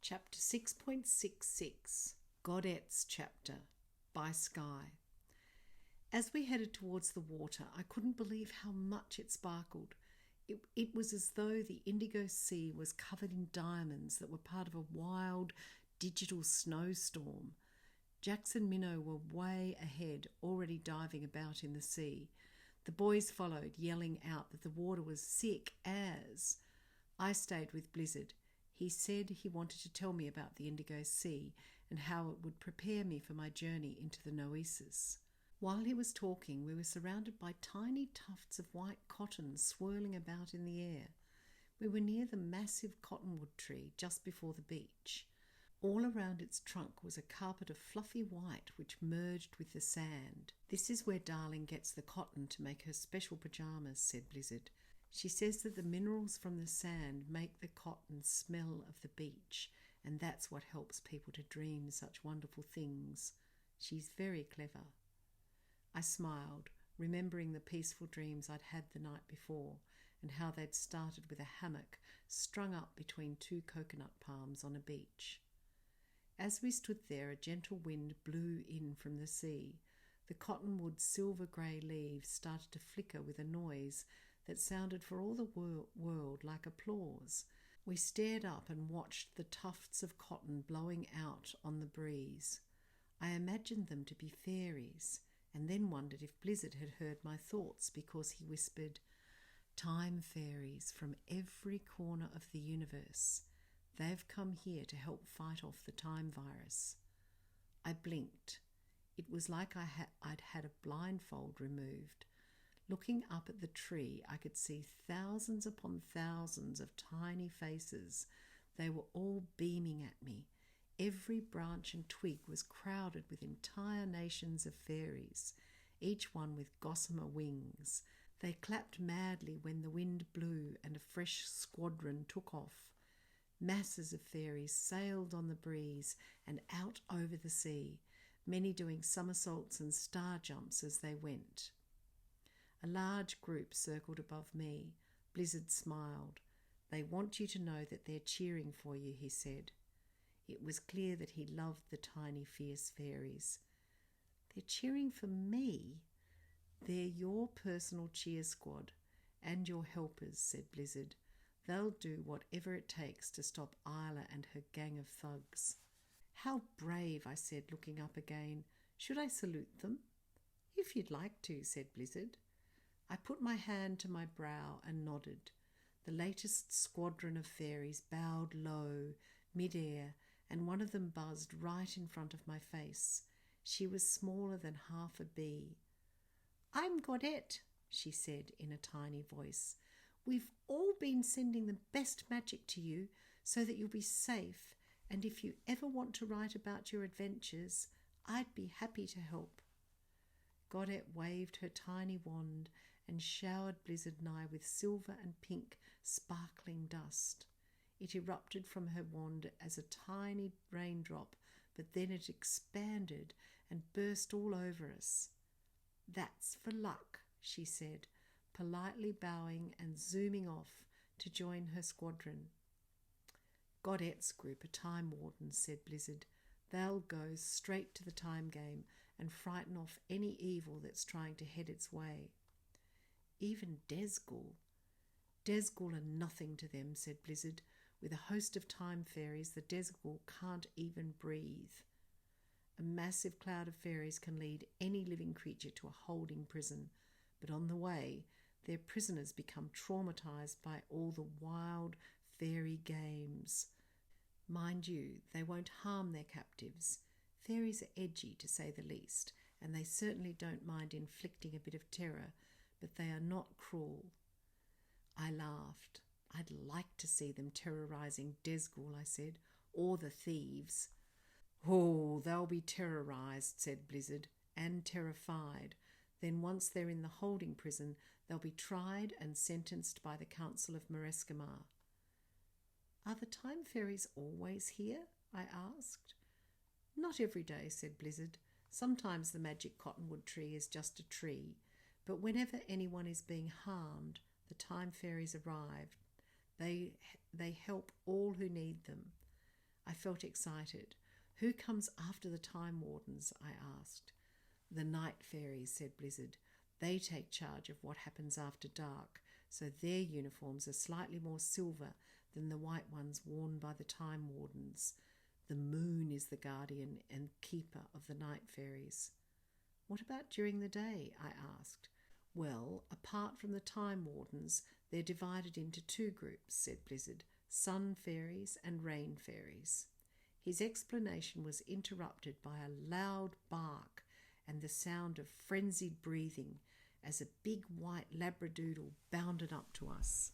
Chapter 6.66, Godette's Chapter, by Skye. As we headed towards the water, I couldn't believe how much it sparkled. It was as though the indigo sea was covered in diamonds that were part of a wild digital snowstorm. Jax and Minnow were way ahead, already diving about in the sea. The boys followed, yelling out that the water was sick as. I stayed with Blizzard. He said he wanted to tell me about the indigo sea and how it would prepare me for my journey into the Noesis. While he was talking, we were surrounded by tiny tufts of white cotton swirling about in the air. We were near the massive cottonwood tree just before the beach. All around its trunk was a carpet of fluffy white which merged with the sand. "This is where Darling gets the cotton to make her special pyjamas," said Blizzard. "She says that the minerals from the sand make the cotton smell of the beach, and that's what helps people to dream such wonderful things. She's very clever." I smiled, remembering the peaceful dreams I'd had the night before and how they'd started with a hammock strung up between two coconut palms on a beach. As we stood there, a gentle wind blew in from the sea. The cottonwood's silver-grey leaves started to flicker with a noise that sounded for all the world like applause. We stared up and watched the tufts of cotton blowing out on the breeze. I imagined them to be fairies, and then wondered if Blizzard had heard my thoughts because he whispered, "Time-faeries from every corner of the universe. They've come here to help fight off the time virus." I blinked. It was like I'd had a blindfold removed. Looking up at the tree, I could see thousands upon thousands of tiny faces. They were all beaming at me. Every branch and twig was crowded with entire nations of fairies, each one with gossamer wings. They clapped madly when the wind blew and a fresh squadron took off. Masses of fairies sailed on the breeze and out over the sea, many doing somersaults and star jumps as they went. A large group circled above me. Blizzard smiled. "They want you to know that they're cheering for you," he said. It was clear that he loved the tiny, fierce fairies. "They're cheering for me?" "They're your personal cheer squad and your helpers," said Blizzard. "They'll do whatever it takes to stop Isla and her gang of thugs." "How brave," I said, looking up again. "Should I salute them?" "If you'd like to," said Blizzard. I put my hand to my brow and nodded. The latest squadron of fairies bowed low, mid-air, and one of them buzzed right in front of my face. She was smaller than half a bee. "I'm Godette," she said in a tiny voice. "We've all been sending the best magic to you so that you'll be safe, and if you ever want to write about your adventures, I'd be happy to help." Godette waved her tiny wand and showered Blizzard and I with silver and pink sparkling dust. It erupted from her wand as a tiny raindrop, but then it expanded and burst all over us. "That's for luck," she said, politely bowing and zooming off to join her squadron. "Godette's group are time wardens," said Blizzard. "They'll go straight to the time game and frighten off any evil that's trying to head its way." "Even Dezgul." "Dezgul are nothing to them," said Blizzard. "With a host of time fairies, the Dezgul can't even breathe." A massive cloud of fairies can lead any living creature to a holding prison, but on the way, their prisoners become traumatized by all the wild fairy games. Mind you, they won't harm their captives. Fairies are edgy, to say the least, and they certainly don't mind inflicting a bit of terror, but they are not cruel. I laughed. "I'd like to see them terrorizing Dezgul," I said, "or the thieves." "Oh, they'll be terrorized," said Blizzard, "and terrified. Then once they're in the holding prison, they'll be tried and sentenced by the Council of Marescimar." "Are the time fairies always here?" I asked. "Not every day," said Blizzard. "Sometimes the magic cottonwood tree is just a tree, but whenever anyone is being harmed, the time fairies arrive. They help all who need them. I felt excited. Who comes after the Time Wardens? I asked. The night fairies, said Blizzard. They take charge of what happens after dark, so their uniforms are slightly more silver than the white ones worn by the Time Wardens. The moon is the guardian and keeper of the night fairies. What about during the day? I asked. Well, apart from the Time Wardens, they're divided into two groups, said Blizzard, sun fairies and rain fairies. His explanation was interrupted by a loud bark and the sound of frenzied breathing as a big white labradoodle bounded up to us.